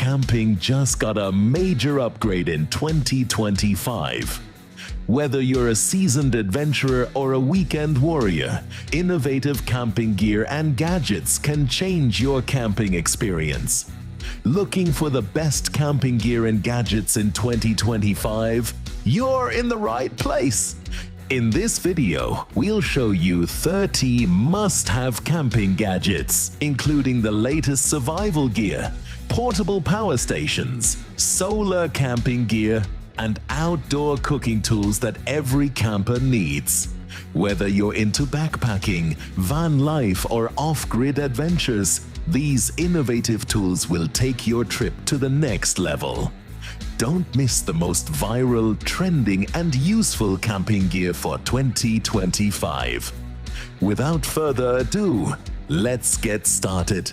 camping just got a major upgrade in 2025. Whether you're a seasoned adventurer or a weekend warrior, innovative camping gear and gadgets can change your camping experience. Looking for the best camping gear and gadgets in 2025? You're in the right place! In this video, we'll show you 30 must-have camping gadgets, including the latest survival gear, portable power stations, solar camping gear, and outdoor cooking tools that every camper needs. Whether you're into backpacking, van life, or off-grid adventures, these innovative tools will take your trip to the next level. Don't miss the most viral, trending, and useful camping gear for 2025. Without further ado, let's get started.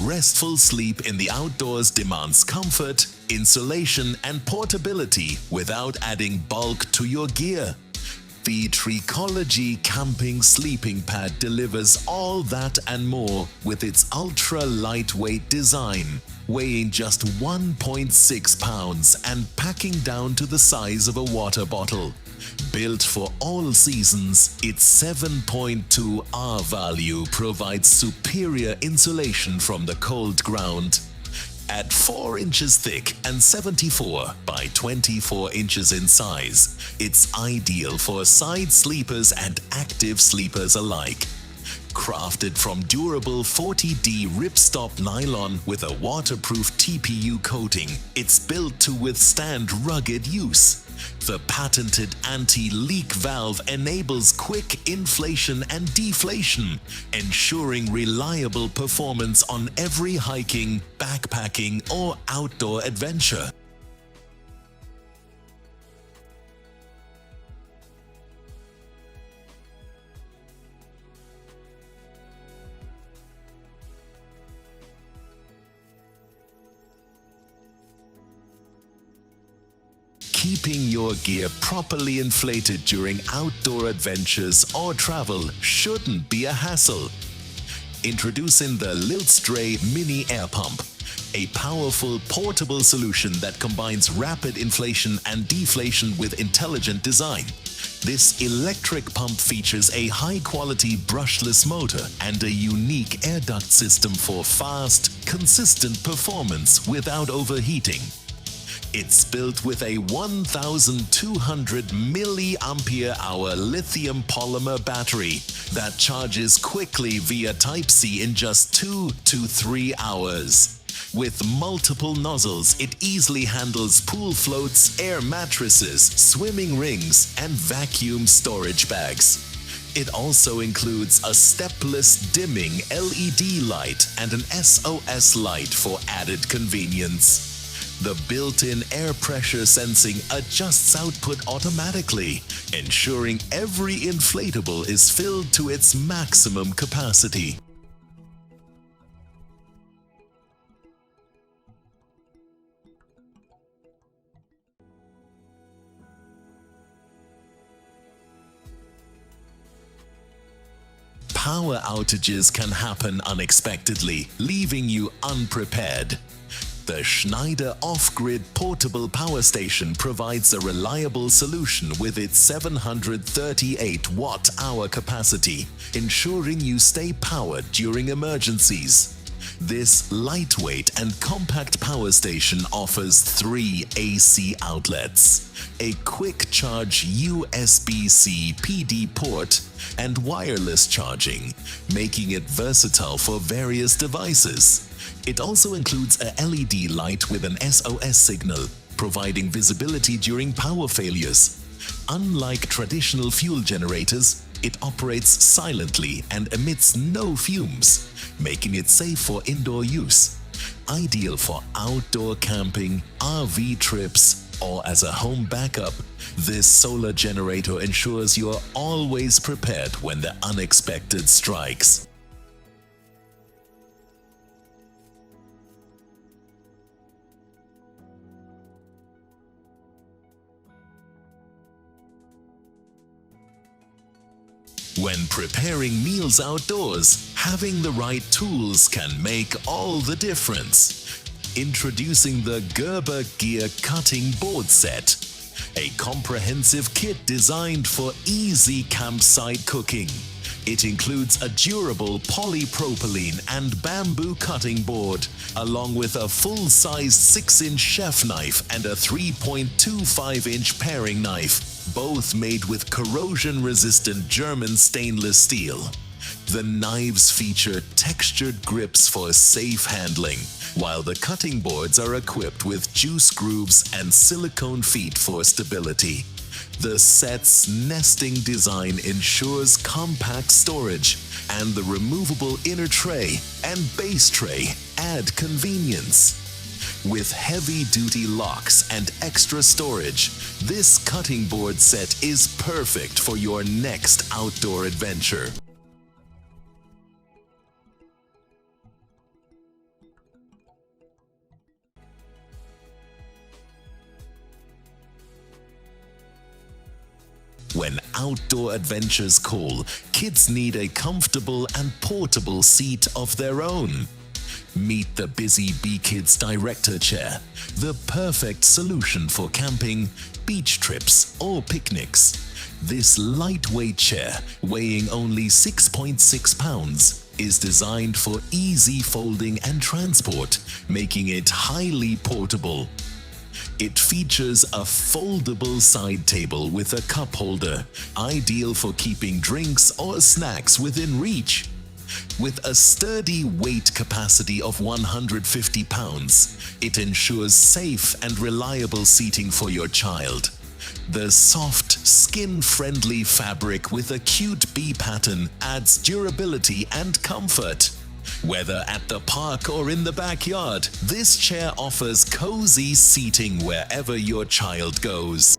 Restful sleep in the outdoors demands comfort, insulation, and portability without adding bulk to your gear. The Triology Camping Sleeping Pad delivers all that and more with its ultra-lightweight design, weighing just 1.6 pounds and packing down to the size of a water bottle. Built for all seasons, its 7.2 R-value provides superior insulation from the cold ground. At 4 inches thick and 74 by 24 inches in size, it's ideal for side sleepers and active sleepers alike. Crafted from durable 40D ripstop nylon with a waterproof TPU coating, it's built to withstand rugged use. The patented anti-leak valve enables quick inflation and deflation, ensuring reliable performance on every hiking, backpacking, or outdoor adventure. Keeping your gear properly inflated during outdoor adventures or travel shouldn't be a hassle. Introducing the LISD Mini Air Pump, a powerful portable solution that combines rapid inflation and deflation with intelligent design. This electric pump features a high-quality brushless motor and a unique air duct system for fast, consistent performance without overheating. It's built with a 1,200 mAh lithium polymer battery that charges quickly via Type-C in just 2 to 3 hours. With multiple nozzles, it easily handles pool floats, air mattresses, swimming rings, and vacuum storage bags. It also includes a stepless dimming LED light and an SOS light for added convenience. The built-in air pressure sensing adjusts output automatically, ensuring every inflatable is filled to its maximum capacity. Power outages can happen unexpectedly, leaving you unprepared. The Schneider Offgrid portable power station provides a reliable solution with its 738 watt-hour capacity, ensuring you stay powered during emergencies. This lightweight and compact power station offers 3 AC outlets, a quick charge USB-C PD port, and wireless charging, making it versatile for various devices. It also includes a LED light with an SOS signal, providing visibility during power failures. Unlike traditional fuel generators, it operates silently and emits no fumes, making it safe for indoor use. Ideal for outdoor camping, RV trips, or as a home backup, this solar generator ensures you're always prepared when the unexpected strikes. When preparing meals outdoors, having the right tools can make all the difference. Introducing the Gerber Gear Cutting Board Set, a comprehensive kit designed for easy campsite cooking. It includes a durable polypropylene and bamboo cutting board, along with a full-size 6-inch chef knife and a 3.25-inch paring knife, both made with corrosion-resistant German stainless steel. The knives feature textured grips for safe handling, while the cutting boards are equipped with juice grooves and silicone feet for stability. The set's nesting design ensures compact storage, and the removable inner tray and base tray add convenience. With heavy-duty locks and extra storage, this cutting board set is perfect for your next outdoor adventure. When outdoor adventures call, kids need a comfortable and portable seat of their own. Meet the Busy Bee Kids Director Chair, the perfect solution for camping, beach trips, or picnics. This lightweight chair, weighing only 6.6 pounds, is designed for easy folding and transport, making it highly portable. It features a foldable side table with a cup holder, ideal for keeping drinks or snacks within reach. With a sturdy weight capacity of 150 pounds, it ensures safe and reliable seating for your child. The soft, skin-friendly fabric with a cute bee pattern adds durability and comfort. Whether at the park or in the backyard, this chair offers cozy seating wherever your child goes.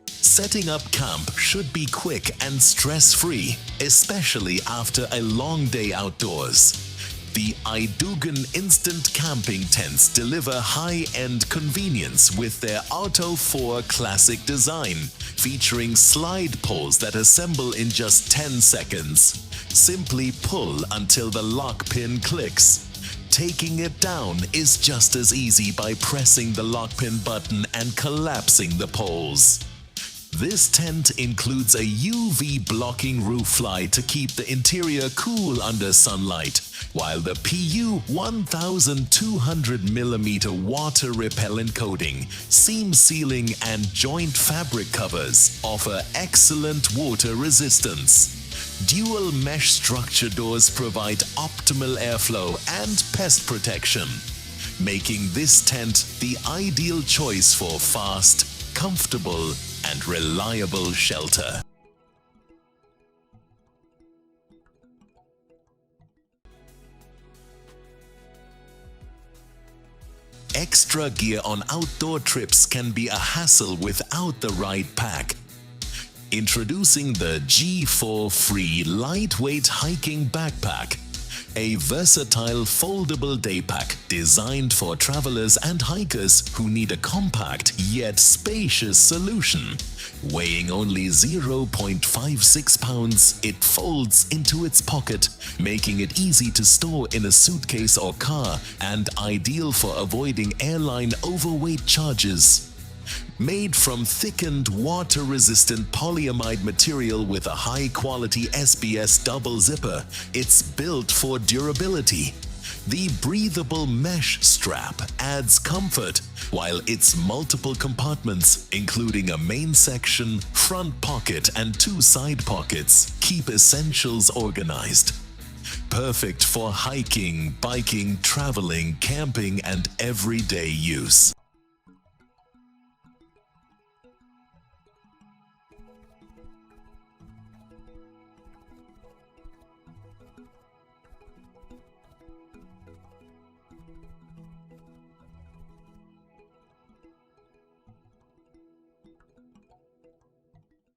Setting up camp should be quick and stress-free, especially after a long day outdoors. The Idugan Instant Camping Tents deliver high-end convenience with their Auto 4 classic design, featuring slide poles that assemble in just 10 seconds. Simply pull until the lock pin clicks. Taking it down is just as easy by pressing the lock pin button and collapsing the poles. This tent includes a UV blocking roof fly to keep the interior cool under sunlight, while the PU 1200mm water repellent coating, seam sealing and joint fabric covers offer excellent water resistance. Dual mesh structure doors provide optimal airflow and pest protection, making this tent the ideal choice for fast, comfortable, and reliable shelter. Extra gear on outdoor trips can be a hassle without the right pack. Introducing the G4 Free Lightweight Hiking Backpack, a versatile foldable day pack designed for travelers and hikers who need a compact yet spacious solution. Weighing only 0.56 pounds, it folds into its pocket, making it easy to store in a suitcase or car and ideal for avoiding airline overweight charges. Made from thickened, water-resistant polyamide material with a high-quality SBS double zipper, it's built for durability. The breathable mesh strap adds comfort, while its multiple compartments, including a main section, front pocket, and 2 side pockets, keep essentials organized. Perfect for hiking, biking, traveling, camping, and everyday use.